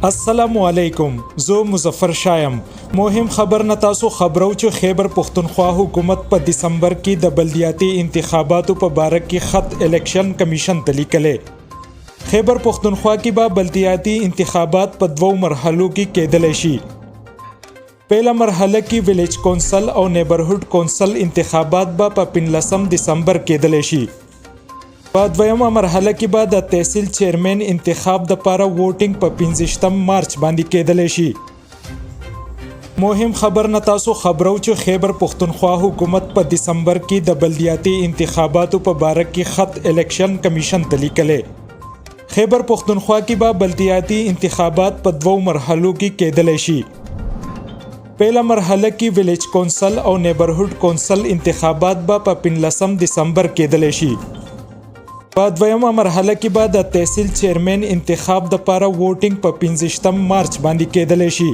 السلام علیکم. زه مظفر شایم. مهم خبر نه تاسو خبرو چې خیبر پختونخوا حکومت په دسمبر کې د بلدیاتي انتخاباتو په باره کې خط الیکشن کمیشن ته لیکلې. خیبر پختونخوا کې به بلدیاتي انتخابات په 2 مرحلو کې کېدلی شي. پهله مرحله کې ویلیج کونسل او نیبرهوډ کونسل انتخابات به په 15 دسمبر کېدلی شي. په دویمه مرحله کې به د تحصیل چیرمن انتخاب د پاره ووټینګ په 15 مارچ باندې کېدلی شي. مهم خبر نه تاسو خبرو چې خیبر پختونخوا حکومت په دسمبر کې د بلدیاتي انتخاباتو په باره کې خط الیکشن کمیشن ته لیکلې. خیبر پختونخوا کې به بلدیاتي انتخابات په 2 مرحلو کې کېدلی شي. پهله مرحله کې ویلیج کونسل او نیبرهوډ کونسل انتخابات به په 15 دسمبر کېدلی شي. په دویمه مرحله کې به د تحصیل چیرمن انتخاب د پاره ووټینګ په 15 مارچ باندې کېدلی شي.